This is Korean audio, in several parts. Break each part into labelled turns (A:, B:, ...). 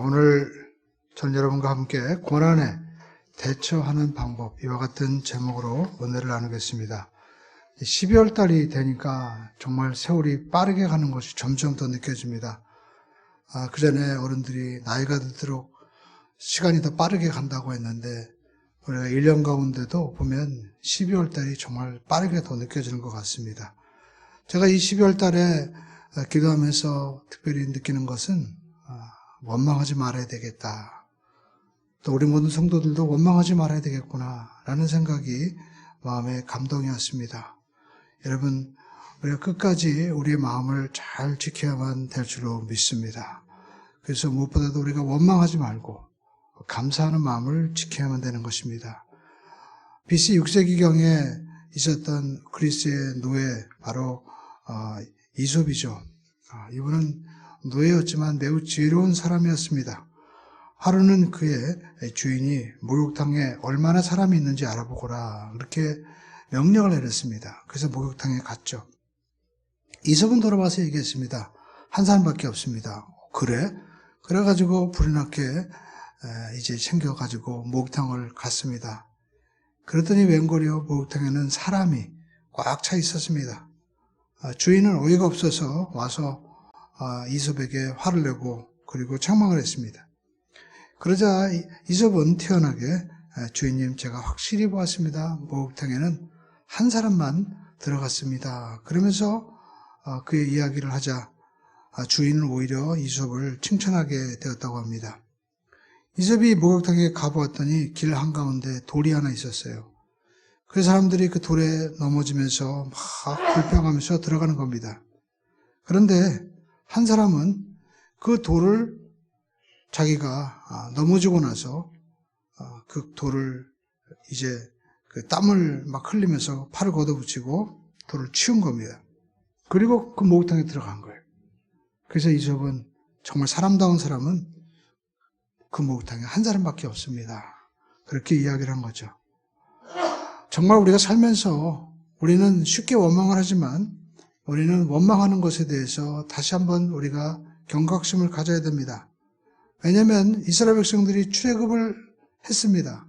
A: 오늘 전 여러분과 함께 고난에 대처하는 방법, 이와 같은 제목으로 은혜를 나누겠습니다. 12월 달이 되니까 정말 세월이 빠르게 가는 것이 점점 더 느껴집니다. 그 전에 어른들이 나이가 들도록 시간이 더 빠르게 간다고 했는데, 우리가 1년 가운데도 보면 12월 달이 정말 빠르게 더 느껴지는 것 같습니다. 제가 이 12월 달에 기도하면서 특별히 느끼는 것은 원망하지 말아야 되겠다. 또 우리 모든 성도들도 원망하지 말아야 되겠구나 라는 생각이 마음의 감동이었습니다. 여러분, 우리가 끝까지 우리의 마음을 잘 지켜야만 될 줄로 믿습니다. 그래서 무엇보다도 우리가 원망하지 말고 감사하는 마음을 지켜야만 되는 것입니다. BC 6세기경에 있었던 그리스의 노예, 바로 이솝이죠. 이분은 노예였지만 매우 지혜로운 사람이었습니다. 하루는 그의 주인이 목욕탕에 얼마나 사람이 있는지 알아보거라, 그렇게 명령을 내렸습니다. 그래서 목욕탕에 갔죠. 이솝은 돌아와서 얘기했습니다. 한 사람밖에 없습니다. 그래? 그래가지고 불이 나게 이제 챙겨가지고 목욕탕을 갔습니다. 그랬더니 웬걸요, 목욕탕에는 사람이 꽉 차 있었습니다. 주인은 어이가 없어서 와서 이솝에게 화를 내고 그리고 책망을 했습니다. 그러자 이솝은 태연하게 주인님, 제가 확실히 보았습니다. 목욕탕에는 한 사람만 들어갔습니다. 그러면서 그의 이야기를 하자 주인은 오히려 이솝을 칭찬하게 되었다고 합니다. 이솝이 목욕탕에 가보았더니 길 한가운데 돌이 하나 있었어요. 그 사람들이 그 돌에 넘어지면서 막 불평하면서 들어가는 겁니다. 그런데 한 사람은 그 돌을 자기가 넘어지고 나서 그 돌을 이제 그 땀을 막 흘리면서 팔을 걷어붙이고 돌을 치운 겁니다. 그리고 그 목욕탕에 들어간 거예요. 그래서 이솝은 정말 사람다운 사람은 그 목욕탕에 한 사람밖에 없습니다. 그렇게 이야기를 한 거죠. 정말 우리가 살면서 우리는 쉽게 원망을 하지만 우리는 원망하는 것에 대해서 다시 한번 우리가 경각심을 가져야 됩니다. 왜냐하면 이스라엘 백성들이 출애굽을 했습니다.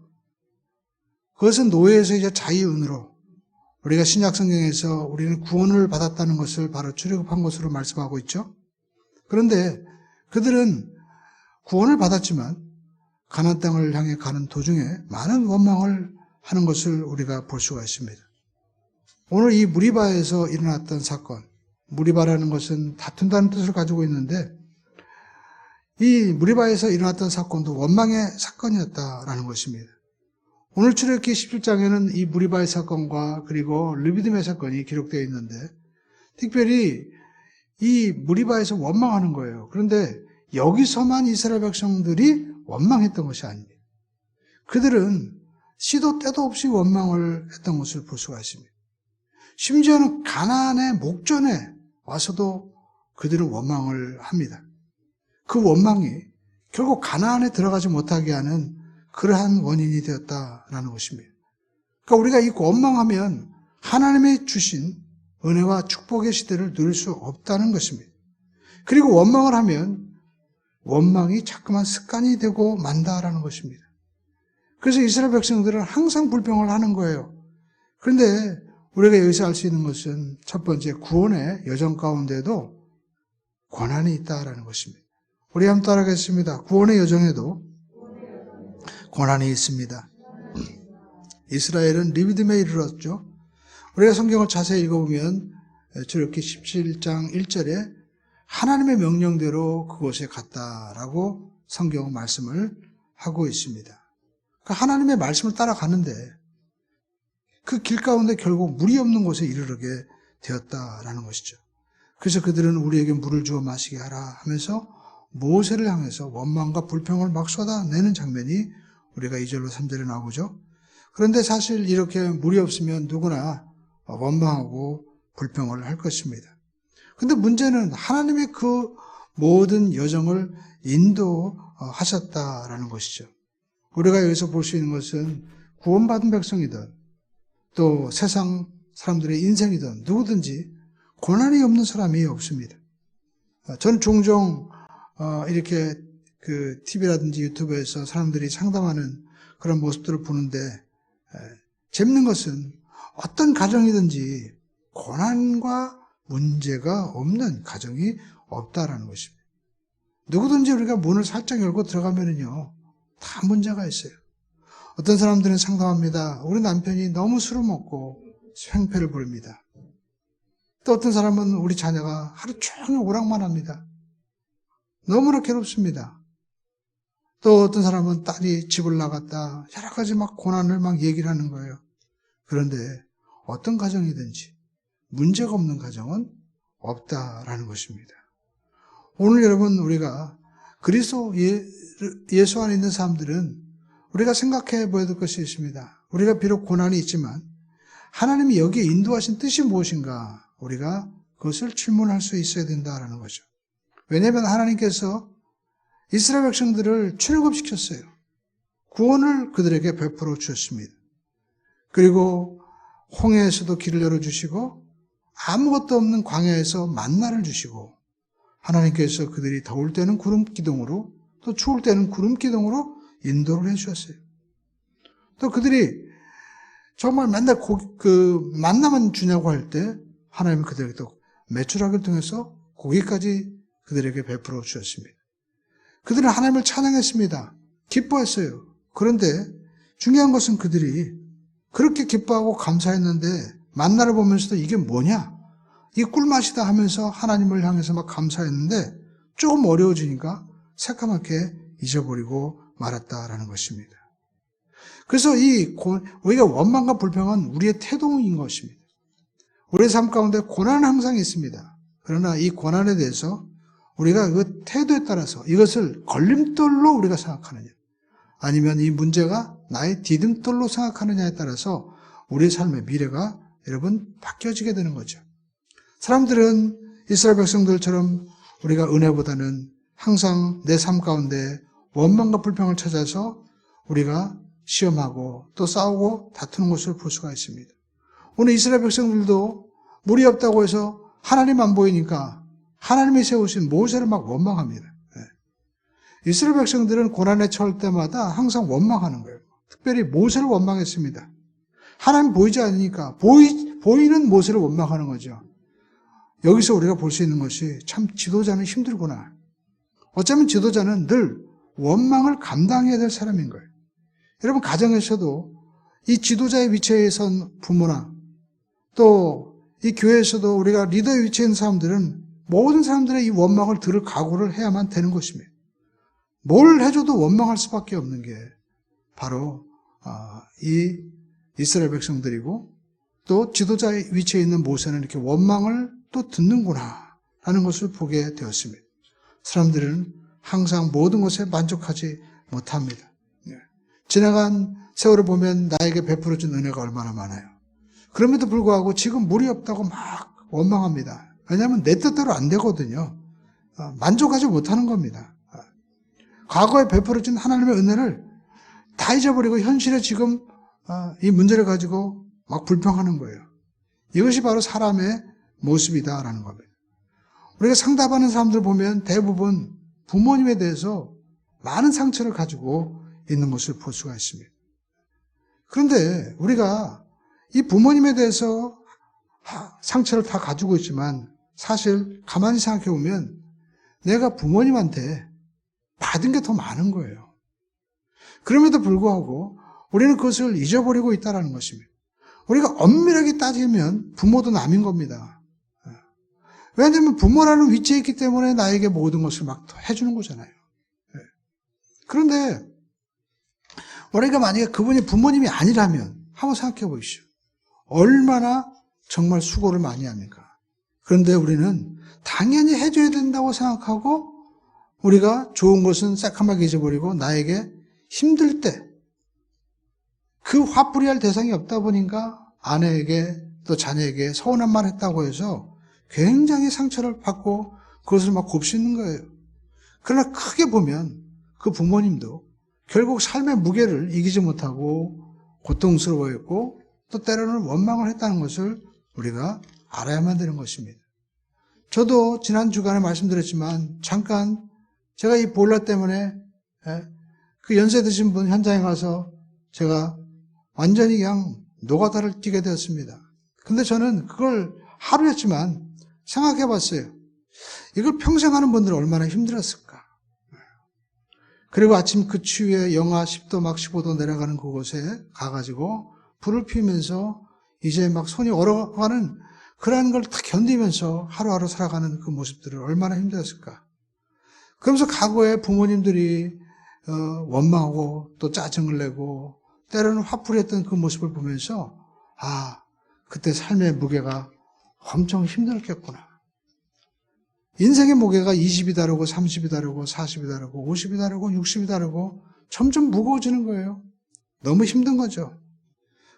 A: 그것은 노예에서 이제 자유은으로, 우리가 신약 성경에서 우리는 구원을 받았다는 것을 바로 출애굽한 것으로 말씀하고 있죠. 그런데 그들은 구원을 받았지만 가나안 땅을 향해 가는 도중에 많은 원망을 하는 것을 우리가 볼 수가 있습니다. 오늘 이 무리바에서 일어났던 사건, 무리바라는 것은 다툰다는 뜻을 가지고 있는데, 이 무리바에서 일어났던 사건도 원망의 사건이었다라는 것입니다. 오늘 출애굽기 17장에는 이 무리바의 사건과 그리고 르비딤의 사건이 기록되어 있는데, 특별히 이 무리바에서 원망하는 거예요. 그런데 여기서만 이스라엘 백성들이 원망했던 것이 아닙니다. 그들은 시도 때도 없이 원망을 했던 것을 볼 수가 있습니다. 심지어는 가나안의 목전에 와서도 그들은 원망을 합니다. 그 원망이 결국 가나안에 들어가지 못하게 하는 그러한 원인이 되었다라는 것입니다. 그러니까 우리가 이 원망하면 하나님의 주신 은혜와 축복의 시대를 누릴 수 없다는 것입니다. 그리고 원망을 하면 원망이 자꾸만 습관이 되고 만다라는 것입니다. 그래서 이스라엘 백성들은 항상 불평을 하는 거예요. 그런데 우리가 여기서 알 수 있는 것은 첫 번째, 구원의 여정 가운데도 고난이 있다라는 것입니다. 우리 한번 따라하겠습니다. 구원의 여정에도 고난이 있습니다. 이스라엘은 르비딤에 이르렀죠. 우리가 성경을 자세히 읽어보면 출애굽기 17장 1절에 하나님의 명령대로 그곳에 갔다라고 성경은 말씀을 하고 있습니다. 그러니까 하나님의 말씀을 따라가는데 그 길 가운데 결국 물이 없는 곳에 이르게 되었다라는 것이죠. 그래서 그들은 우리에게 물을 주어 마시게 하라 하면서 모세를 향해서 원망과 불평을 막 쏟아내는 장면이 우리가 2절로 3절에 나오죠. 그런데 사실 이렇게 물이 없으면 누구나 원망하고 불평을 할 것입니다. 근데 문제는 하나님의 그 모든 여정을 인도하셨다라는 것이죠. 우리가 여기서 볼 수 있는 것은 구원받은 백성이든 또 세상 사람들의 인생이든 누구든지 고난이 없는 사람이 없습니다. 저는 종종 이렇게 그 TV라든지 유튜브에서 사람들이 상담하는 그런 모습들을 보는데 재밌는 것은 어떤 가정이든지 고난과 문제가 없는 가정이 없다라는 것입니다. 누구든지 우리가 문을 살짝 열고 들어가면은요, 다 문제가 있어요. 어떤 사람들은 상담합니다. 우리 남편이 너무 술을 먹고 횡패를 부립니다. 또 어떤 사람은 우리 자녀가 하루 종일 오락만 합니다. 너무나 괴롭습니다. 또 어떤 사람은 딸이 집을 나갔다 여러 가지 막 고난을 막 얘기를 하는 거예요. 그런데 어떤 가정이든지 문제가 없는 가정은 없다라는 것입니다. 오늘 여러분 우리가 그리스도 예수 안에 있는 사람들은 우리가 생각해 보아야 될 것이 있습니다. 우리가 비록 고난이 있지만 하나님이 여기에 인도하신 뜻이 무엇인가 우리가 그것을 질문할 수 있어야 된다라는 거죠. 왜냐하면 하나님께서 이스라엘 백성들을 출애굽시켰어요. 구원을 그들에게 베풀어 주셨습니다. 그리고 홍해에서도 길을 열어주시고 아무것도 없는 광야에서 만나를 주시고 하나님께서 그들이 더울 때는 구름 기둥으로 또 추울 때는 구름 기둥으로 인도를 해주셨어요. 또 그들이 정말 맨날 그 만나만 주냐고 할 때 하나님은 그들에게 또 메추라기를 통해서 고기까지 그들에게 베풀어 주셨습니다. 그들은 하나님을 찬양했습니다. 기뻐했어요. 그런데 중요한 것은 그들이 그렇게 기뻐하고 감사했는데 만나를 보면서도 이게 뭐냐? 이 꿀맛이다 하면서 하나님을 향해서 막 감사했는데 조금 어려워지니까 새까맣게 잊어버리고 말았다라는 것입니다. 그래서 우리가 원망과 불평은 우리의 태도인 것입니다. 우리의 삶 가운데 고난은 항상 있습니다. 그러나 이 고난에 대해서 우리가 그 태도에 따라서 이것을 걸림돌로 우리가 생각하느냐 아니면 이 문제가 나의 디딤돌로 생각하느냐에 따라서 우리의 삶의 미래가 여러분 바뀌어지게 되는 거죠. 사람들은 이스라엘 백성들처럼 우리가 은혜보다는 항상 내 삶 가운데 원망과 불평을 찾아서 우리가 시험하고 또 싸우고 다투는 것을 볼 수가 있습니다. 오늘 이스라엘 백성들도 물이 없다고 해서 하나님 안 보이니까 하나님이 세우신 모세를 막 원망합니다. 이스라엘 백성들은 고난에 처할 때마다 항상 원망하는 거예요. 특별히 모세를 원망했습니다. 하나님 보이지 않으니까 보이는 모세를 원망하는 거죠. 여기서 우리가 볼 수 있는 것이 참 지도자는 힘들구나. 어쩌면 지도자는 늘 원망을 감당해야 될 사람인 거예요. 여러분 가정에서도 이 지도자의 위치에 선 부모나 또 이 교회에서도 우리가 리더의 위치에 있는 사람들은 모든 사람들의 이 원망을 들을 각오를 해야만 되는 것입니다. 뭘 해줘도 원망할 수밖에 없는 게 바로 이 이스라엘 백성들이고 또 지도자의 위치에 있는 모세는 이렇게 원망을 또 듣는구나 라는 것을 보게 되었습니다. 사람들은 항상 모든 것에 만족하지 못합니다. 지나간 세월을 보면 나에게 베풀어준 은혜가 얼마나 많아요. 그럼에도 불구하고 지금 물이 없다고 막 원망합니다. 왜냐하면 내 뜻대로 안 되거든요. 만족하지 못하는 겁니다. 과거에 베풀어준 하나님의 은혜를 다 잊어버리고 현실에 지금 이 문제를 가지고 막 불평하는 거예요. 이것이 바로 사람의 모습이다라는 겁니다. 우리가 상담하는 사람들 보면 대부분 부모님에 대해서 많은 상처를 가지고 있는 것을 볼 수가 있습니다. 그런데 우리가 이 부모님에 대해서 상처를 다 가지고 있지만 사실 가만히 생각해 보면 내가 부모님한테 받은 게 더 많은 거예요. 그럼에도 불구하고 우리는 그것을 잊어버리고 있다는 것입니다. 우리가 엄밀하게 따지면 부모도 남인 겁니다. 왜냐하면 부모라는 위치에 있기 때문에 나에게 모든 것을 막 해주는 거잖아요. 그런데 우리가 만약에 그분이 부모님이 아니라면 한번 생각해 보십시오. 얼마나 정말 수고를 많이 합니까? 그런데 우리는 당연히 해줘야 된다고 생각하고 우리가 좋은 것은 새카맣게 잊어버리고 나에게 힘들 때 그 화풀이할 대상이 없다 보니까 아내에게 또 자녀에게 서운한 말 했다고 해서 굉장히 상처를 받고 그것을 막 곱씹는 거예요. 그러나 크게 보면 그 부모님도 결국 삶의 무게를 이기지 못하고 고통스러워했고 또 때로는 원망을 했다는 것을 우리가 알아야만 되는 것입니다. 저도 지난 주간에 말씀드렸지만 잠깐 제가 이 보일러 때문에 그 연세 드신 분 현장에 가서 제가 완전히 그냥 노가다를 뛰게 되었습니다. 근데 저는 그걸 하루였지만 생각해 봤어요. 이걸 평생 하는 분들은 얼마나 힘들었을까. 그리고 아침 그 추위에 영하 10도 막 15도 내려가는 그곳에 가가지고 불을 피우면서 이제 막 손이 얼어가는 그런 걸 다 견디면서 하루하루 살아가는 그 모습들을 얼마나 힘들었을까. 그러면서 과거에 부모님들이 원망하고 또 짜증을 내고 때로는 화풀이했던 그 모습을 보면서 그때 삶의 무게가 엄청 힘들었겠구나. 인생의 무게가 20이 다르고 30이 다르고 40이 다르고 50이 다르고 60이 다르고 점점 무거워지는 거예요. 너무 힘든 거죠.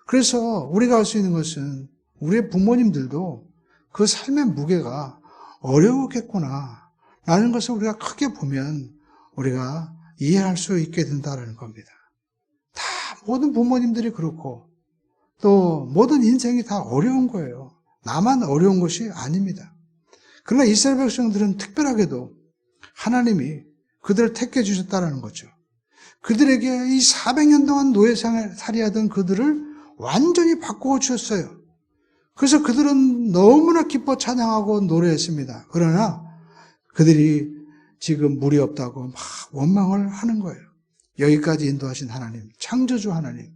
A: 그래서 우리가 할 수 있는 것은 우리의 부모님들도 그 삶의 무게가 어려웠겠구나 라는 것을 우리가 크게 보면 우리가 이해할 수 있게 된다는 겁니다. 다 모든 부모님들이 그렇고 또 모든 인생이 다 어려운 거예요. 나만 어려운 것이 아닙니다. 그러나 이스라엘 백성들은 특별하게도 하나님이 그들을 택해 주셨다는 거죠. 그들에게 이 400년 동안 노예살이 하던 그들을 완전히 바꾸어 주셨어요. 그래서 그들은 너무나 기뻐 찬양하고 노래했습니다. 그러나 그들이 지금 물이 없다고 막 원망을 하는 거예요. 여기까지 인도하신 하나님, 창조주 하나님,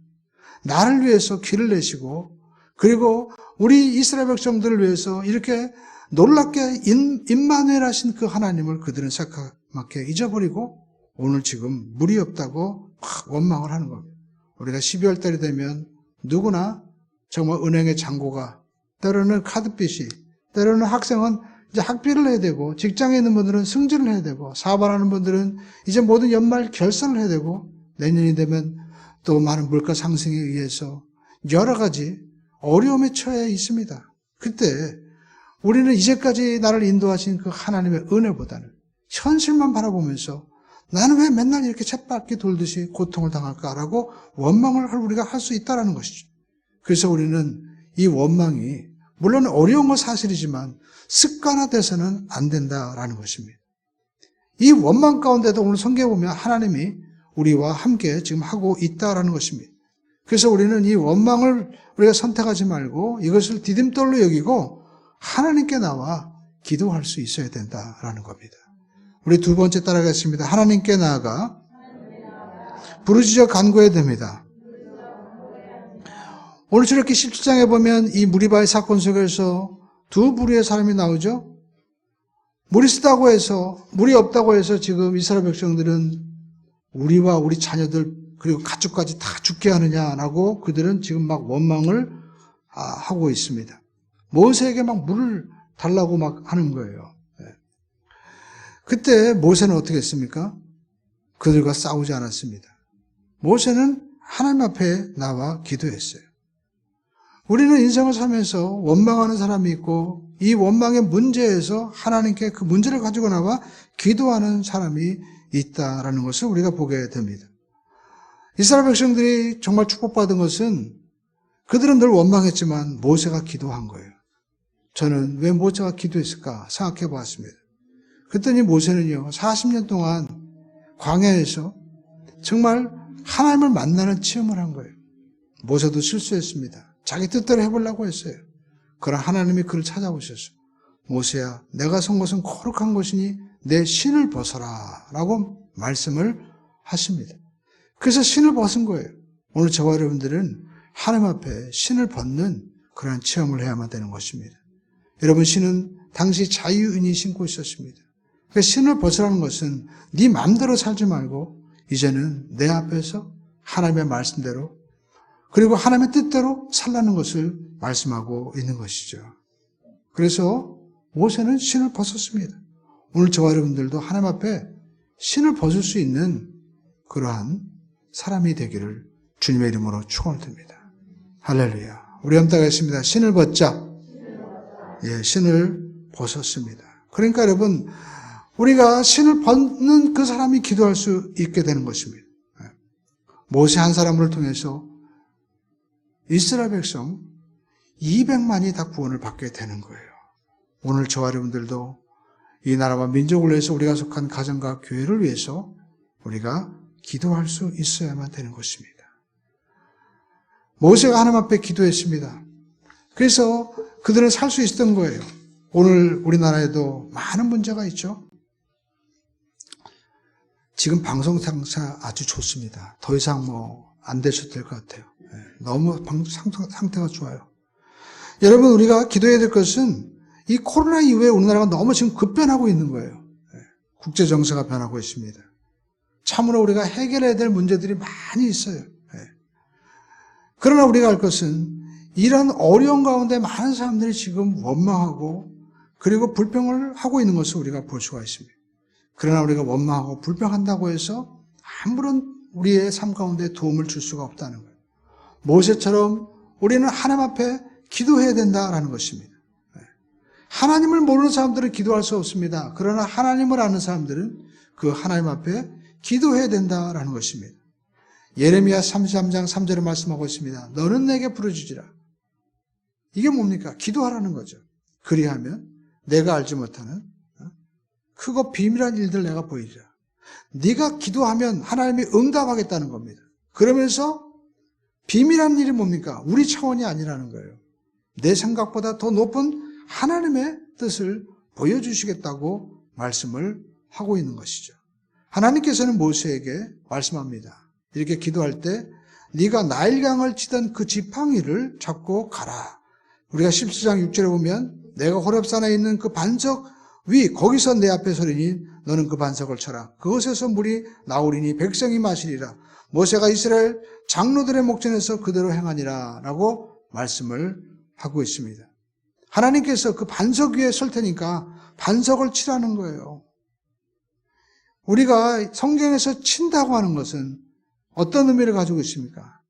A: 나를 위해서 길을 내시고 그리고 우리 이스라엘 백성들을 위해서 이렇게 놀랍게 임마누엘 하신 그 하나님을 그들은 새까맣게 잊어버리고 오늘 지금 물이 없다고 막 원망을 하는 겁니다. 우리가 12월 달이 되면 누구나 정말 은행의 잔고가 때로는 카드빚이 때로는 학생은 이제 학비를 해야 되고 직장에 있는 분들은 승진을 해야 되고 사업하는 분들은 이제 모든 연말 결산을 해야 되고 내년이 되면 또 많은 물가 상승에 의해서 여러 가지 어려움에 처해 있습니다. 그때 우리는 이제까지 나를 인도하신 그 하나님의 은혜보다는 현실만 바라보면서 나는 왜 맨날 이렇게 쳇바퀴 돌듯이 고통을 당할까라고 원망을 우리가 할 수 있다는 것이죠. 그래서 우리는 이 원망이 물론 어려운 건 사실이지만 습관화돼서는 안 된다라는 것입니다. 이 원망 가운데도 오늘 성경에 보면 하나님이 우리와 함께 지금 하고 있다라는 것입니다. 그래서 우리는 이 원망을 우리가 선택하지 말고 이것을 디딤돌로 여기고 하나님께 나와 기도할 수 있어야 된다라는 겁니다. 우리 두 번째 따라가겠습니다. 하나님께 나아가 부르짖어 간구해야 됩니다. 오늘 저렇게 17장에 보면 이 무리바의 사건 속에서 두 부류의 사람이 나오죠. 물이 쓰다고 해서 물이 없다고 해서 지금 이스라엘 백성들은 우리와 우리 자녀들 그리고 가축까지 다 죽게 하느냐라고 그들은 지금 막 원망을 하고 있습니다. 모세에게 막 물을 달라고 막 하는 거예요. 그때 모세는 어떻게 했습니까? 그들과 싸우지 않았습니다. 모세는 하나님 앞에 나와 기도했어요. 우리는 인생을 살면서 원망하는 사람이 있고 이 원망의 문제에서 하나님께 그 문제를 가지고 나와 기도하는 사람이 있다라는 것을 우리가 보게 됩니다. 이스라엘 백성들이 정말 축복받은 것은 그들은 늘 원망했지만 모세가 기도한 거예요. 저는 왜 모세가 기도했을까 생각해 보았습니다. 그랬더니 모세는요 40년 동안 광야에서 정말 하나님을 만나는 체험을 한 거예요. 모세도 실수했습니다. 자기 뜻대로 해보려고 했어요. 그러나 하나님이 그를 찾아오셔서 모세야 내가 선 것은 거룩한 것이니 내 신을 벗어라 라고 말씀을 하십니다. 그래서 신을 벗은 거예요. 오늘 저와 여러분들은 하나님 앞에 신을 벗는 그러한 체험을 해야만 되는 것입니다. 여러분 신은 당시 자유인이 신고 있었습니다. 그러니까 신을 벗으라는 것은 네 마음대로 살지 말고 이제는 내 앞에서 하나님의 말씀대로 그리고 하나님의 뜻대로 살라는 것을 말씀하고 있는 것이죠. 그래서 모세는 신을 벗었습니다. 오늘 저와 여러분들도 하나님 앞에 신을 벗을 수 있는 그러한 사람이 되기를 주님의 이름으로 축원드립니다. 할렐루야. 우리 함께 하겠습니다. 신을 벗자. 예, 신을 벗었습니다. 그러니까 여러분 우리가 신을 벗는 그 사람이 기도할 수 있게 되는 것입니다. 모세 한 사람을 통해서 이스라엘 백성 200만이 다 구원을 받게 되는 거예요. 오늘 저와 여러분들도 이 나라와 민족을 위해서 우리가 속한 가정과 교회를 위해서 우리가 기도할 수 있어야만 되는 것입니다. 모세가 하나님 앞에 기도했습니다. 그래서 그들은 살 수 있었던 거예요. 오늘 우리나라에도 많은 문제가 있죠. 지금 방송 상태 아주 좋습니다. 더 이상 안 되셔도 될 것 같아요. 너무 상태가 좋아요. 여러분, 우리가 기도해야 될 것은 이 코로나 이후에 우리나라가 너무 지금 급변하고 있는 거예요. 국제 정세가 변하고 있습니다. 참으로 우리가 해결해야 될 문제들이 많이 있어요. 그러나 우리가 알 것은 이런 어려운 가운데 많은 사람들이 지금 원망하고 그리고 불평을 하고 있는 것을 우리가 볼 수가 있습니다. 그러나 우리가 원망하고 불평한다고 해서 아무런 우리의 삶 가운데 도움을 줄 수가 없다는 거예요. 모세처럼 우리는 하나님 앞에 기도해야 된다라는 것입니다. 하나님을 모르는 사람들은 기도할 수 없습니다. 그러나 하나님을 아는 사람들은 그 하나님 앞에 기도해야 된다라는 것입니다. 예레미야 33장 3절에 말씀하고 있습니다. 너는 내게 부르짖으라. 이게 뭡니까? 기도하라는 거죠. 그리하면 내가 알지 못하는 크고 비밀한 일들 내가 보이리라. 네가 기도하면 하나님이 응답하겠다는 겁니다. 그러면서 비밀한 일이 뭡니까? 우리 차원이 아니라는 거예요. 내 생각보다 더 높은 하나님의 뜻을 보여주시겠다고 말씀을 하고 있는 것이죠. 하나님께서는 모세에게 말씀합니다. 이렇게 기도할 때 네가 나일강을 치던 그 지팡이를 잡고 가라. 우리가 17장 6절에 보면 내가 호렙산에 있는 그 반석 위 거기서 내 앞에 서리니 너는 그 반석을 쳐라. 그것에서 물이 나오리니 백성이 마시리라. 모세가 이스라엘 장로들의 목전에서 그대로 행하니라 라고 말씀을 하고 있습니다. 하나님께서 그 반석 위에 설 테니까 반석을 치라는 거예요. 우리가 성경에서 친다고 하는 것은 어떤 의미를 가지고 있습니까?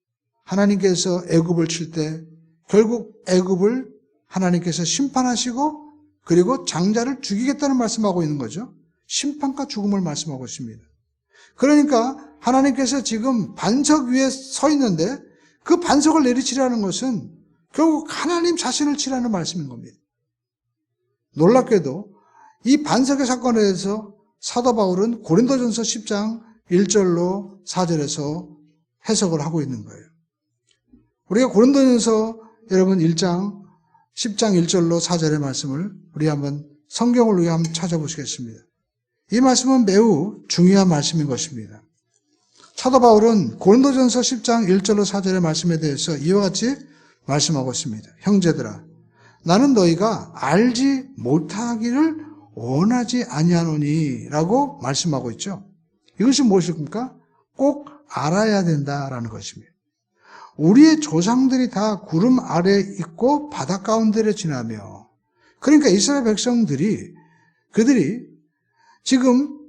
A: 하나님께서 애굽을 칠 때 결국 애굽을 하나님께서 심판하시고 그리고 장자를 죽이겠다는 말씀하고 있는 거죠. 심판과 죽음을 말씀하고 있습니다. 그러니까 하나님께서 지금 반석 위에 서 있는데 그 반석을 내리치라는 것은 결국 하나님 자신을 치라는 말씀인 겁니다. 놀랍게도 이 반석의 사건에 대해서 사도 바울은 고린도전서 10장 1절로 4절에서 해석을 하고 있는 거예요. 우리가 고린도전서 여러분 1장 10장 1절로 4절의 말씀을 우리 한번 성경을 위해 한번 찾아보시겠습니다. 이 말씀은 매우 중요한 말씀인 것입니다. 사도 바울은 고린도전서 10장 1절로 4절의 말씀에 대해서 이와 같이 말씀하고 있습니다. 형제들아, 나는 너희가 알지 못하기를 원하지 아니하노니 라고 말씀하고 있죠. 이것이 무엇입니까? 꼭 알아야 된다라는 것입니다. 우리의 조상들이 다 구름 아래 있고 바다 가운데를 지나며, 그러니까 이스라엘 백성들이 그들이 지금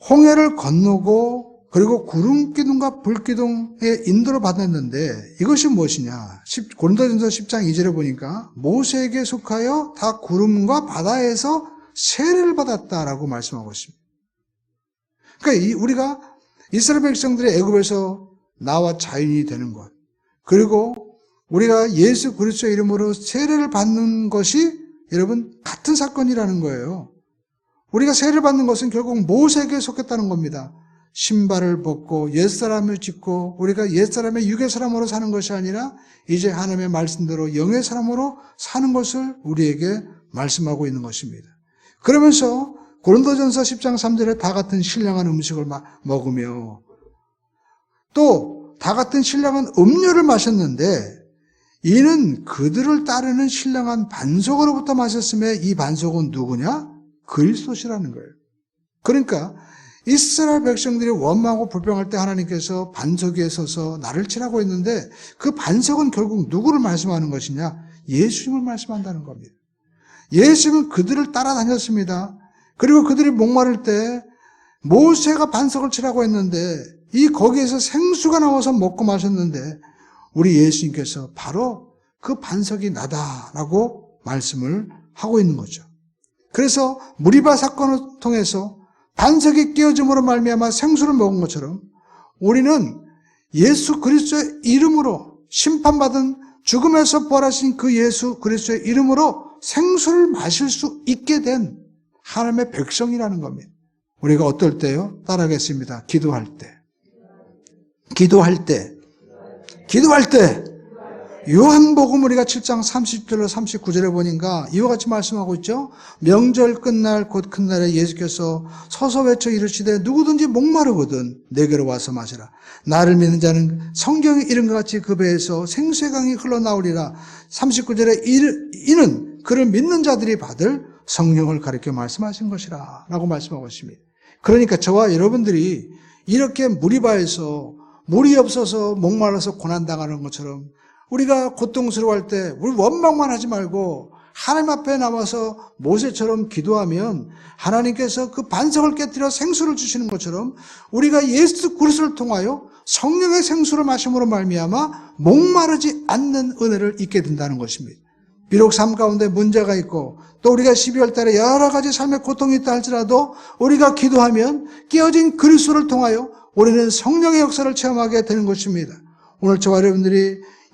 A: 홍해를 건너고 그리고 구름 기둥과 불 기둥의 인도를 받았는데 이것이 무엇이냐? 고린도전서 10장 2절에 보니까 모세에게 속하여 다 구름과 바다에서 세례를 받았다라고 말씀하고 있습니다. 그러니까 우리가 이스라엘 백성들의 애굽에서 나와 자유인이 되는 것, 그리고 우리가 예수 그리스도의 이름으로 세례를 받는 것이 여러분 같은 사건이라는 거예요. 우리가 세례를 받는 것은 결국 모세에게 속했다는 겁니다. 신발을 벗고 옛사람을 찢고 우리가 옛사람의 육의 사람으로 사는 것이 아니라 이제 하나님의 말씀대로 영의 사람으로 사는 것을 우리에게 말씀하고 있는 것입니다. 그러면서 고린도전서 10장 3절에 다 같은 신령한 음식을 먹으며 또 다 같은 신령한 음료를 마셨는데 이는 그들을 따르는 신령한 반석으로부터 마셨음에 이 반석은 누구냐? 그리스도시라는 거예요. 그러니까 이스라엘 백성들이 원망하고 불평할 때 하나님께서 반석 위에 서서 나를 치라고 했는데 그 반석은 결국 누구를 말씀하는 것이냐? 예수님을 말씀한다는 겁니다. 예수님은 그들을 따라다녔습니다. 그리고 그들이 목마를 때 모세가 반석을 치라고 했는데 거기에서 생수가 나와서 먹고 마셨는데 우리 예수님께서 바로 그 반석이 나다라고 말씀을 하고 있는 거죠. 그래서 무리바 사건을 통해서 반석이 깨어짐으로 말미암아 생수를 먹은 것처럼 우리는 예수 그리스도의 이름으로 심판받은 죽음에서 부활하신 그 예수 그리스도의 이름으로 생수를 마실 수 있게 된 하나님의 백성이라는 겁니다. 우리가 어떨 때요? 따라하겠습니다. 기도할 때. 요한복음 우리가 7장 30절로 39절에 보니까 이와 같이 말씀하고 있죠. 명절 끝날 곧 큰 날에 예수께서 서서 외쳐 이르시되 누구든지 목마르거든 내게로 와서 마시라. 나를 믿는 자는 성경에 이른 것 같이 그 배에서 생수의 강이 흘러나오리라. 39절에 이는 그를 믿는 자들이 받을 성령을 가리켜 말씀하신 것이라 라고 말씀하고 있습니다. 그러니까 저와 여러분들이 이렇게 무리바에서 물이 없어서 목말라서 고난당하는 것처럼 우리가 고통스러워할 때 우리 원망만 하지 말고 하나님 앞에 나와서 모세처럼 기도하면 하나님께서 그 반석을 깨뜨려 생수를 주시는 것처럼 우리가 예수 그리스도를 통하여 성령의 생수를 마심으로 말미암아 목마르지 않는 은혜를 잊게 된다는 것입니다. 비록 삶 가운데 문제가 있고 또 우리가 12월 달에 여러 가지 삶의 고통이 있다 할지라도 우리가 기도하면 깨어진 그리스도를 통하여 우리는 성령의 역사를 체험하게 되는 것입니다. 오늘 저와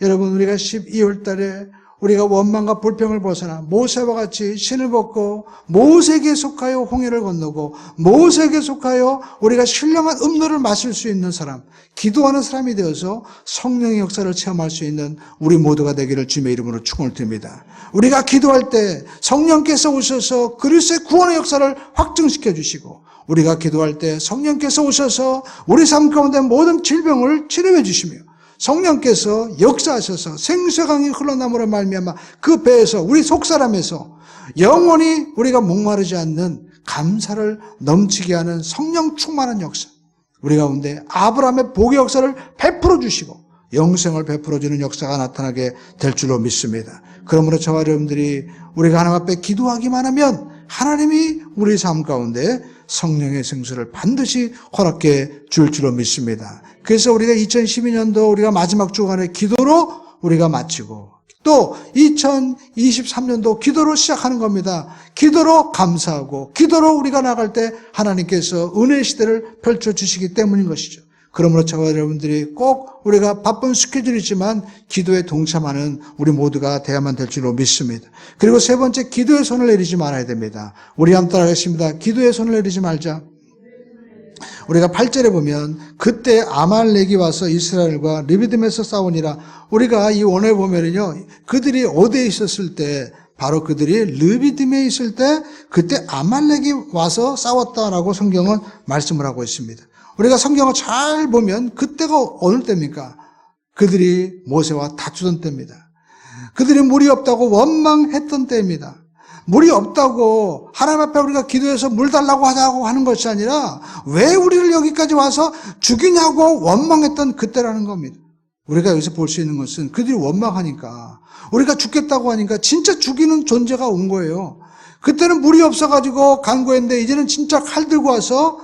A: 여러분 우리가 12월 달에 우리가 원망과 불평을 벗어나 모세와 같이 신을 벗고 모세에게 속하여 홍해를 건너고 모세에게 속하여 우리가 신령한 음료를 마실 수 있는 사람, 기도하는 사람이 되어서 성령의 역사를 체험할 수 있는 우리 모두가 되기를 주님의 이름으로 축원을 드립니다. 우리가 기도할 때 성령께서 오셔서 그리스도의 구원의 역사를 확증시켜 주시고 우리가 기도할 때 성령께서 오셔서 우리 삶 가운데 모든 질병을 치료해 주시며 성령께서 역사하셔서 생수의 강이 흘러나므로 말미암아 그 배에서 우리 속사람에서 영원히 우리가 목마르지 않는 감사를 넘치게 하는 성령 충만한 역사, 우리 가운데 아브라함의 복의 역사를 베풀어 주시고 영생을 베풀어 주는 역사가 나타나게 될 줄로 믿습니다. 그러므로 저와 여러분들이 우리가 하나님 앞에 기도하기만 하면 하나님이 우리 삶 가운데 성령의 생수를 반드시 허락해 줄 줄로 믿습니다. 그래서 우리가 2012년도 우리가 마지막 주간의 기도로 우리가 마치고 또 2023년도 기도로 시작하는 겁니다. 기도로 감사하고 기도로 우리가 나갈 때 하나님께서 은혜의 시대를 펼쳐주시기 때문인 것이죠. 그러므로 저와 여러분들이 꼭 우리가 바쁜 스케줄이지만 기도에 동참하는 우리 모두가 돼야만 될 줄로 믿습니다. 그리고 세 번째, 기도에 손을 내리지 말아야 됩니다. 우리 한번 따라하겠습니다. 기도에 손을 내리지 말자. 우리가 8절에 보면 그때 아말렉이 와서 이스라엘과 르비딤에서 싸우니라. 우리가 이 원어에 보면은요, 그들이 어디에 있었을 때, 바로 그들이 르비딤에 있을 때 그때 아말렉이 와서 싸웠다라고 성경은 말씀을 하고 있습니다. 우리가 성경을 잘 보면 그때가 어느 때입니까? 그들이 모세와 다투던 때입니다. 그들이 물이 없다고 원망했던 때입니다. 물이 없다고 하나님 앞에 우리가 기도해서 물 달라고 하자고 하는 것이 아니라 왜 우리를 여기까지 와서 죽이냐고 원망했던 그때라는 겁니다. 우리가 여기서 볼 수 있는 것은 그들이 원망하니까 우리가 죽겠다고 하니까 진짜 죽이는 존재가 온 거예요. 그때는 물이 없어가지고 간구했는데 이제는 진짜 칼 들고 와서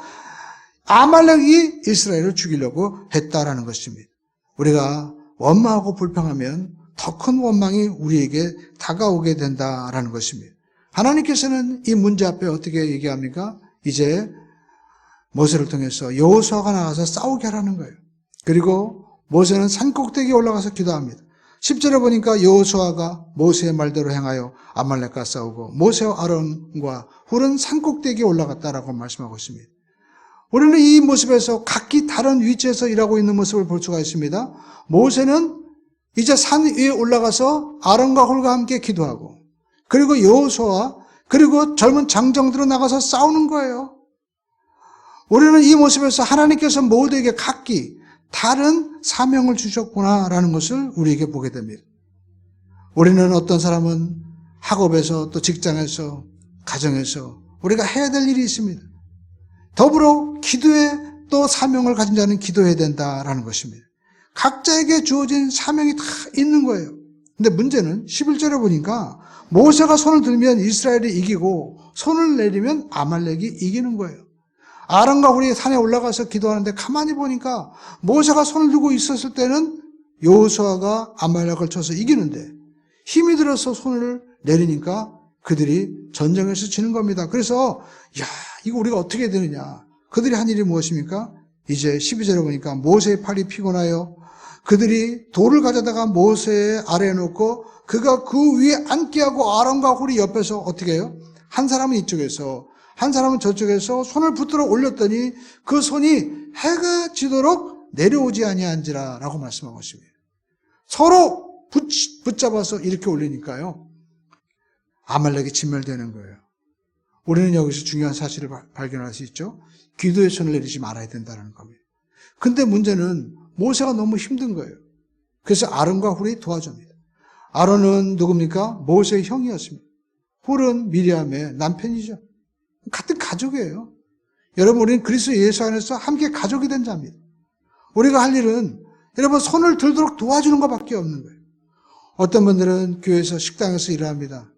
A: 아말렉이 이스라엘을 죽이려고 했다라는 것입니다. 우리가 원망하고 불평하면 더 큰 원망이 우리에게 다가오게 된다라는 것입니다. 하나님께서는 이 문제 앞에 어떻게 얘기합니까? 이제 모세를 통해서 여호수아가 나가서 싸우게 하라는 거예요. 그리고 모세는 산꼭대기에 올라가서 기도합니다. 10절에 보니까 여호수아가 모세의 말대로 행하여 아말렉과 싸우고 모세와 아론과 훌은 산꼭대기에 올라갔다라고 말씀하고 있습니다. 우리는 이 모습에서 각기 다른 위치에서 일하고 있는 모습을 볼 수가 있습니다. 모세는 이제 산 위에 올라가서 아론과 훌과 함께 기도하고 그리고 여호수아 그리고 젊은 장정들은 나가서 싸우는 거예요. 우리는 이 모습에서 하나님께서 모두에게 각기 다른 사명을 주셨구나라는 것을 우리에게 보게 됩니다. 우리는 어떤 사람은 학업에서 또 직장에서 가정에서 우리가 해야 될 일이 있습니다. 더불어 기도에 또 사명을 가진 자는 기도해야 된다라는 것입니다. 각자에게 주어진 사명이 다 있는 거예요. 근데 문제는 11절에 보니까 모세가 손을 들면 이스라엘이 이기고 손을 내리면 아말렉이 이기는 거예요. 아론과 훌이 산에 올라가서 기도하는데 가만히 보니까 모세가 손을 들고 있었을 때는 여호수아가 아말렉을 쳐서 이기는데 힘이 들어서 손을 내리니까 그들이 전쟁에서 지는 겁니다. 그래서 이거 우리가 어떻게 해야 되느냐. 그들이 한 일이 무엇입니까? 이제 12절에 보니까 모세의 팔이 피곤하여 그들이 돌을 가져다가 모세 아래에 놓고 그가 그 위에 앉게 하고 아론과 훌이 옆에서 어떻게 해요? 한 사람은 이쪽에서 한 사람은 저쪽에서 손을 붙들어 올렸더니 그 손이 해가 지도록 내려오지 아니한지라 라고 말씀하고 있습니다. 서로 붙잡아서 이렇게 올리니까요. 아말렉이 진멸되는 거예요. 우리는 여기서 중요한 사실을 발견할 수 있죠. 기도의 손을 내리지 말아야 된다는 겁니다. 근데 문제는 모세가 너무 힘든 거예요. 그래서 아론과 훌이 도와줍니다. 아론은 누굽니까? 모세의 형이었습니다. 훌은 미리암의 남편이죠. 같은 가족이에요. 여러분, 우리는 그리스도 예수 안에서 함께 가족이 된 자입니다. 우리가 할 일은 여러분 손을 들도록 도와주는 것밖에 없는 거예요. 어떤 분들은 교회에서 식당에서 일을 합니다.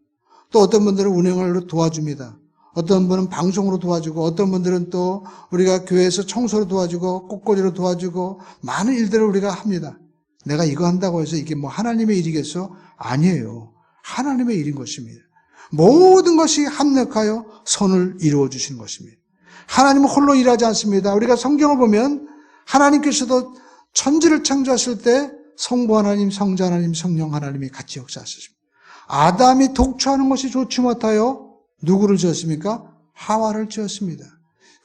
A: 또 어떤 분들은 운영을 도와줍니다. 어떤 분은 방송으로 도와주고, 어떤 분들은 또 우리가 교회에서 청소로 도와주고, 꽃꽂이로 도와주고, 많은 일들을 우리가 합니다. 내가 이거 한다고 해서 이게 뭐 하나님의 일이겠어? 아니에요. 하나님의 일인 것입니다. 모든 것이 합력하여 선을 이루어 주시는 것입니다. 하나님은 홀로 일하지 않습니다. 우리가 성경을 보면 하나님께서도 천지를 창조하실 때 성부 하나님, 성자 하나님, 성령 하나님이 같이 역사하셨습니다. 아담이 독초하는 것이 좋지 못하여 누구를 지었습니까? 하와를 지었습니다.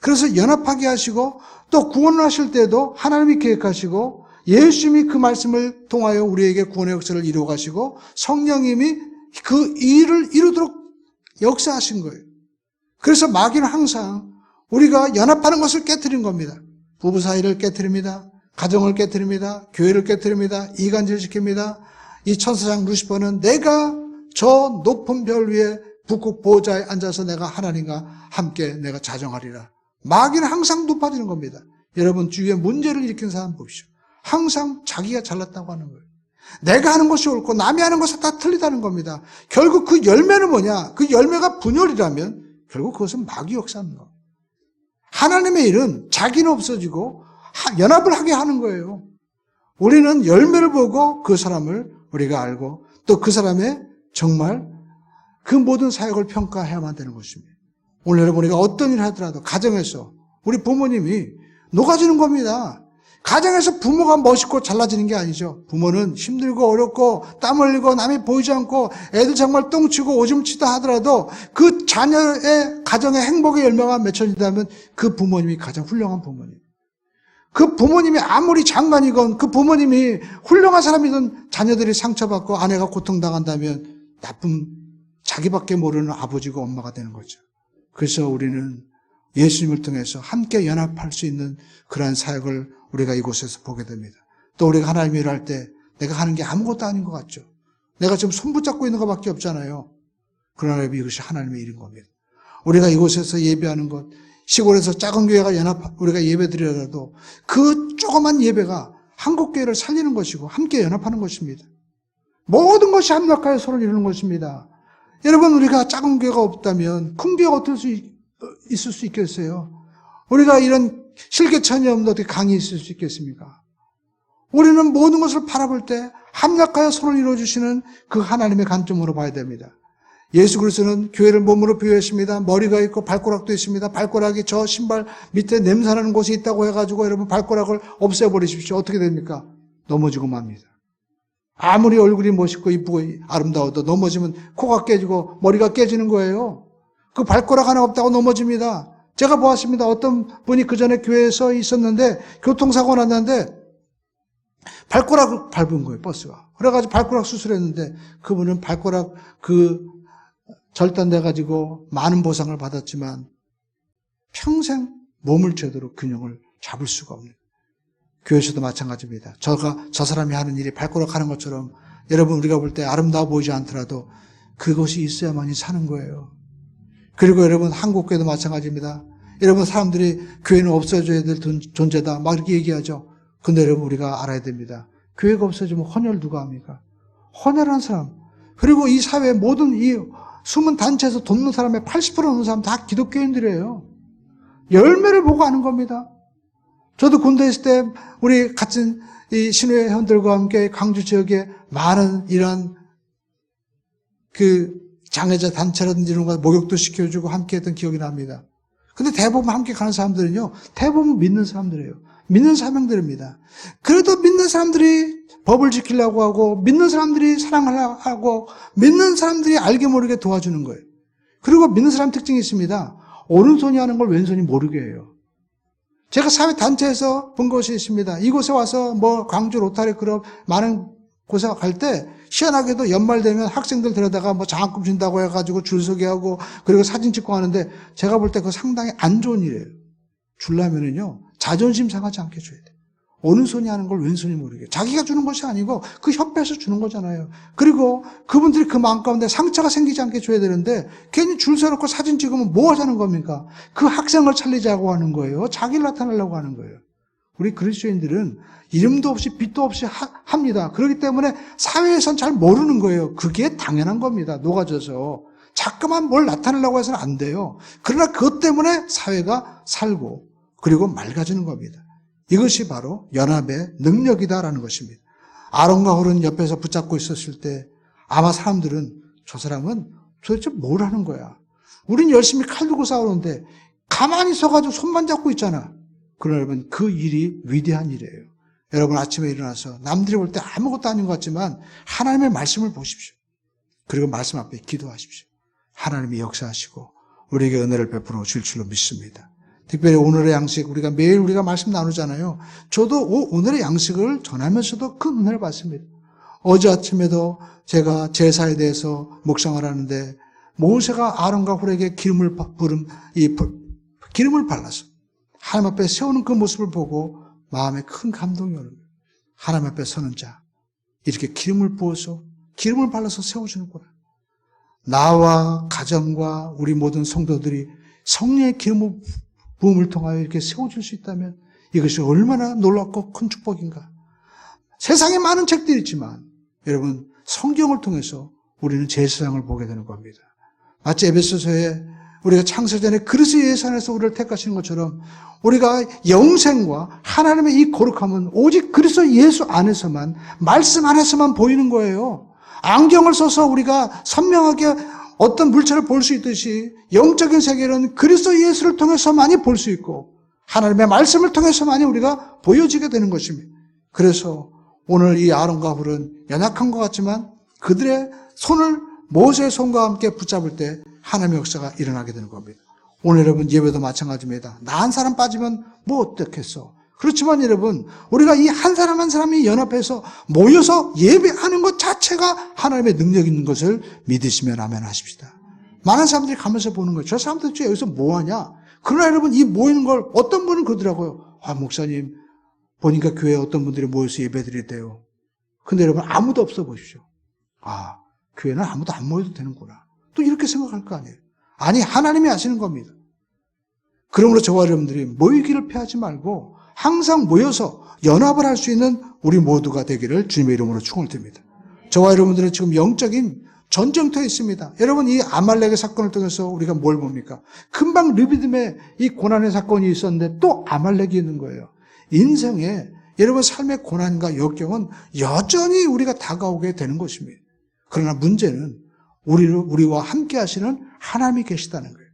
A: 그래서 연합하게 하시고 또 구원을 하실 때도 하나님이 계획하시고 예수님이 그 말씀을 통하여 우리에게 구원의 역사를 이루어 가시고 성령님이 그 일을 이루도록 역사하신 거예요. 그래서 마귀는 항상 우리가 연합하는 것을 깨트린 겁니다. 부부 사이를 깨트립니다. 가정을 깨트립니다. 교회를 깨트립니다. 이간질 시킵니다. 이 천사장 루시퍼는 내가 저 높은 별 위에 북극 보좌에 앉아서 내가 하나님과 함께 내가 자정하리라. 마귀는 항상 높아지는 겁니다. 여러분 주위에 문제를 일으킨 사람 보십시오. 항상 자기가 잘났다고 하는 거예요. 내가 하는 것이 옳고 남이 하는 것은 다 틀리다는 겁니다. 결국 그 열매는 뭐냐? 그 열매가 분열이라면 결국 그것은 마귀 역사입니다. 하나님의 일은 자기는 없어지고 연합을 하게 하는 거예요. 우리는 열매를 보고 그 사람을 우리가 알고 또 그 사람의 정말 그 모든 사역을 평가해야만 되는 것입니다. 오늘 여러분 우리가 어떤 일을 하더라도 가정에서 우리 부모님이 녹아지는 겁니다. 가정에서 부모가 멋있고 잘나지는 게 아니죠. 부모는 힘들고 어렵고 땀 흘리고 남이 보이지 않고 애들 정말 똥치고 오줌 치다 하더라도 그 자녀의 가정의 행복의 열매가 맺혀진다면 그 부모님이 가장 훌륭한 부모님. 그 부모님이 아무리 장관이건 그 부모님이 훌륭한 사람이든 자녀들이 상처받고 아내가 고통당한다면 나쁜 자기밖에 모르는 아버지고 엄마가 되는 거죠. 그래서 우리는 예수님을 통해서 함께 연합할 수 있는 그러한 사역을 우리가 이곳에서 보게 됩니다. 또 우리가 하나님의 일을 할 때 내가 하는 게 아무것도 아닌 것 같죠. 내가 지금 손 붙잡고 있는 것밖에 없잖아요. 그러나 이것이 하나님의 일인 겁니다. 우리가 이곳에서 예배하는 것, 시골에서 작은 교회가 우리가 예배 드리더라도 그 조그만 예배가 한국교회를 살리는 것이고 함께 연합하는 것입니다. 모든 것이 합력하여 손을 이루는 것입니다. 여러분 우리가 작은 교회가 없다면 큰 교회가 어떻게 있을 수 있겠어요? 우리가 이런 실개천이 없는 어떻게 강이 있을 수 있겠습니까? 우리는 모든 것을 바라볼 때 합력하여 손을 이루어주시는 그 하나님의 관점으로 봐야 됩니다. 예수 그리스도는 교회를 몸으로 비유했습니다. 머리가 있고 발가락도 있습니다. 발가락이 저 신발 밑에 냄새나는 곳이 있다고 해가지고 여러분 발가락을 없애버리십시오. 어떻게 됩니까? 넘어지고 맙니다. 아무리 얼굴이 멋있고 이쁘고 아름다워도 넘어지면 코가 깨지고 머리가 깨지는 거예요. 그 발가락 하나 없다고 넘어집니다. 제가 보았습니다. 어떤 분이 그 전에 교회에서 있었는데 교통사고 났는데 발가락을 밟은 거예요, 버스가. 그래가지고 발가락 수술했는데 그분은 발가락 절단돼가지고 많은 보상을 받았지만 평생 몸을 제대로 균형을 잡을 수가 없는. 교회에서도 마찬가지입니다. 저 사람이 하는 일이 발가락 하는 것처럼 여러분 우리가 볼 때 아름다워 보이지 않더라도 그것이 있어야만이 사는 거예요. 그리고 여러분 한국교회도 마찬가지입니다. 여러분 사람들이 교회는 없어져야 될 존재다 막 이렇게 얘기하죠. 근데 여러분 우리가 알아야 됩니다. 교회가 없어지면 헌혈 누가 합니까? 헌혈한 사람. 그리고 이 사회 모든 이 숨은 단체에서 돕는 사람의 80% 넘는 사람 다 기독교인들이에요. 열매를 보고 아는 겁니다. 저도 군대에 있을 때 우리 같은 이 신우회 회원들과 함께 강주 지역에 많은 이런 그 장애자 단체라든지 이런 거 목욕도 시켜주고 함께 했던 기억이 납니다. 근데 대부분 함께 가는 사람들은요, 대부분 믿는 사람들이에요. 믿는 사명들입니다. 그래도 믿는 사람들이 법을 지키려고 하고, 믿는 사람들이 사랑하려고 하고, 믿는 사람들이 알게 모르게 도와주는 거예요. 그리고 믿는 사람 특징이 있습니다. 오른손이 하는 걸 왼손이 모르게 해요. 제가 사회단체에서 본 것이 있습니다. 이곳에 와서 광주 로타리 클럽 많은 곳에 갈 때 희한하게도 연말 되면 학생들 데려다가 장학금 준다고 해가지고 줄 서게 하고 그리고 사진 찍고 하는데 제가 볼 때 그거 상당히 안 좋은 일이에요. 주려면은요, 자존심 상하지 않게 줘야 돼. 오른손이 하는 걸 왼손이 모르게. 자기가 주는 것이 아니고 그 협회에서 주는 거잖아요. 그리고 그분들이 그 마음 가운데 상처가 생기지 않게 줘야 되는데 괜히 줄 서놓고 사진 찍으면 뭐 하자는 겁니까? 그 학생을 살리자고 하는 거예요. 자기를 나타내려고 하는 거예요. 우리 그리스도인들은 이름도 없이 빛도 없이 합니다. 그렇기 때문에 사회에선 잘 모르는 거예요. 그게 당연한 겁니다. 녹아져서. 자꾸만 뭘 나타내려고 해서는 안 돼요. 그러나 그것 때문에 사회가 살고 그리고 맑아지는 겁니다. 이것이 바로 연합의 능력이다라는 것입니다. 아론과 홀은 옆에서 붙잡고 있었을 때 아마 사람들은 저 사람은 도대체 뭘 하는 거야? 우린 열심히 칼 들고 싸우는데 가만히 서가지고 손만 잡고 있잖아. 그러나 여러분, 그 일이 위대한 일이에요. 여러분, 아침에 일어나서 남들이 볼 때 아무것도 아닌 것 같지만 하나님의 말씀을 보십시오. 그리고 말씀 앞에 기도하십시오. 하나님이 역사하시고 우리에게 은혜를 베풀어 줄 줄로 믿습니다. 특별히 오늘의 양식, 우리가 매일 우리가 말씀 나누잖아요. 저도 오늘의 양식을 전하면서도 그 은혜를 받습니다. 어제 아침에도 제가 제사에 대해서 묵상을 하는데 모세가 아론과 홀에게 기름을 발라서 하나님 앞에 세우는 그 모습을 보고 마음에 큰 감동이 오는 거예요. 하나님 앞에 서는 자, 이렇게 기름을 부어서 기름을 발라서 세워주는구나. 나와 가정과 우리 모든 성도들이 성령의 기름 부음을 통하여 이렇게 세워줄 수 있다면 이것이 얼마나 놀랍고 큰 축복인가. 세상에 많은 책들이 있지만 여러분, 성경을 통해서 우리는 제 세상을 보게 되는 겁니다. 마치 에베소서에 우리가 창세전에 그리스도 예수 안에서 우리를 택하시는 것처럼 우리가 영생과 하나님의 이 거룩함은 오직 그리스도 예수 안에서만, 말씀 안에서만 보이는 거예요. 안경을 써서 우리가 선명하게 어떤 물체를 볼 수 있듯이 영적인 세계는 그리스도 예수를 통해서만이 볼 수 있고 하나님의 말씀을 통해서만이 우리가 보여지게 되는 것입니다. 그래서 오늘 이 아론과 홀은 연약한 것 같지만 그들의 손을 모세의 손과 함께 붙잡을 때 하나님의 역사가 일어나게 되는 겁니다. 오늘 여러분, 예배도 마찬가지입니다. 나 한 사람 빠지면 뭐 어떻겠어? 그렇지만 여러분, 우리가 이 한 사람 한 사람이 연합해서 모여서 예배하는 것 자체가 하나님의 능력 있는 것을 믿으시면 아멘 하십시다. 많은 사람들이 가면서 보는 거예요. 저 사람들 도대체 여기서 뭐 하냐? 그러나 여러분, 이 모이는 걸 어떤 분은 그러더라고요. 목사님, 보니까 교회에 어떤 분들이 모여서 예배드리대요. 근데 여러분, 아무도 없어 보십시오. 교회는 아무도 안 모여도 되는구나. 또 이렇게 생각할 거 아니에요. 아니, 하나님이 아시는 겁니다. 그러므로 저와 여러분들이 모이기를 피하지 말고 항상 모여서 연합을 할 수 있는 우리 모두가 되기를 주님의 이름으로 축원을 드립니다. 저와 여러분들은 지금 영적인 전쟁터에 있습니다. 여러분, 이 아말렉의 사건을 통해서 우리가 뭘 봅니까? 금방 르비딤의 이 고난의 사건이 있었는데 또 아말렉이 있는 거예요. 인생에 여러분 삶의 고난과 역경은 여전히 우리가 다가오게 되는 것입니다. 그러나 문제는 우리와 함께 하시는 하나님이 계시다는 거예요.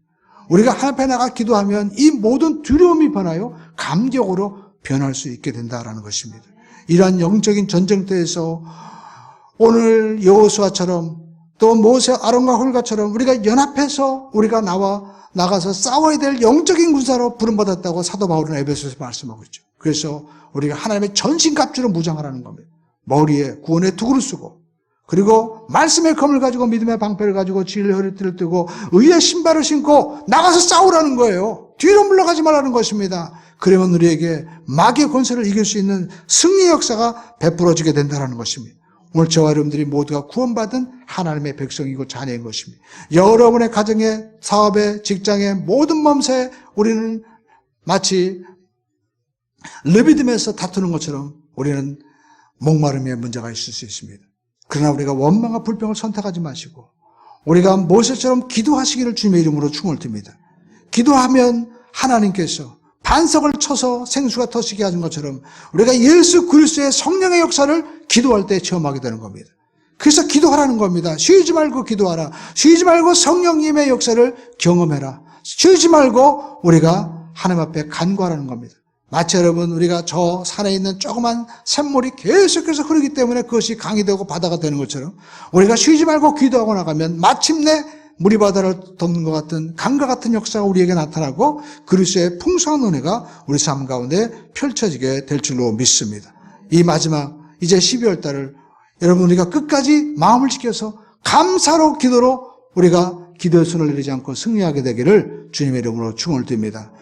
A: 우리가 하나님 앞에 나가 기도하면 이 모든 두려움이 변하여 감격으로 변할 수 있게 된다는 것입니다. 이러한 영적인 전쟁터에서 오늘 여호수아처럼 또 모세 아론과 홀과처럼 우리가 연합해서 우리가 나가서 싸워야 될 영적인 군사로 부름받았다고 사도 바울은 에베소서에서 말씀하고 있죠. 그래서 우리가 하나님의 전신갑주로 무장하라는 겁니다. 머리에 구원의 투구를 쓰고 그리고 말씀의 검을 가지고 믿음의 방패를 가지고 진리의 허리띠를 뜨고 의의 신발을 신고 나가서 싸우라는 거예요. 뒤로 물러가지 말라는 것입니다. 그러면 우리에게 마귀의 권세를 이길 수 있는 승리의 역사가 베풀어지게 된다는 것입니다. 오늘 저와 여러분들이 모두가 구원받은 하나님의 백성이고 자녀인 것입니다. 여러분의 가정에, 사업에, 직장에, 모든 몸새에 우리는 마치 르비딤에서 다투는 것처럼 우리는 목마름의 문제가 있을 수 있습니다. 그러나 우리가 원망과 불평을 선택하지 마시고 우리가 모세처럼 기도하시기를 주님의 이름으로 축원을 드립니다. 기도하면 하나님께서 반석을 쳐서 생수가 터지게 하는 것처럼 우리가 예수 그리스도의 성령의 역사를 기도할 때 체험하게 되는 겁니다. 그래서 기도하라는 겁니다. 쉬지 말고 기도하라. 쉬지 말고 성령님의 역사를 경험해라. 쉬지 말고 우리가 하나님 앞에 간구하라는 겁니다. 마치 여러분, 우리가 저 산에 있는 조그만 샘물이 계속해서 흐르기 때문에 그것이 강이 되고 바다가 되는 것처럼 우리가 쉬지 말고 기도하고 나가면 마침내 물이 바다를 덮는 것 같은 강과 같은 역사가 우리에게 나타나고 그리스도의 풍성한 은혜가 우리 삶 가운데 펼쳐지게 될 줄로 믿습니다. 이 마지막 이제 12월 달을 여러분 우리가 끝까지 마음을 지켜서 감사로 기도로 우리가 기도의 손을 내리지 않고 승리하게 되기를 주님의 이름으로 축원을 드립니다.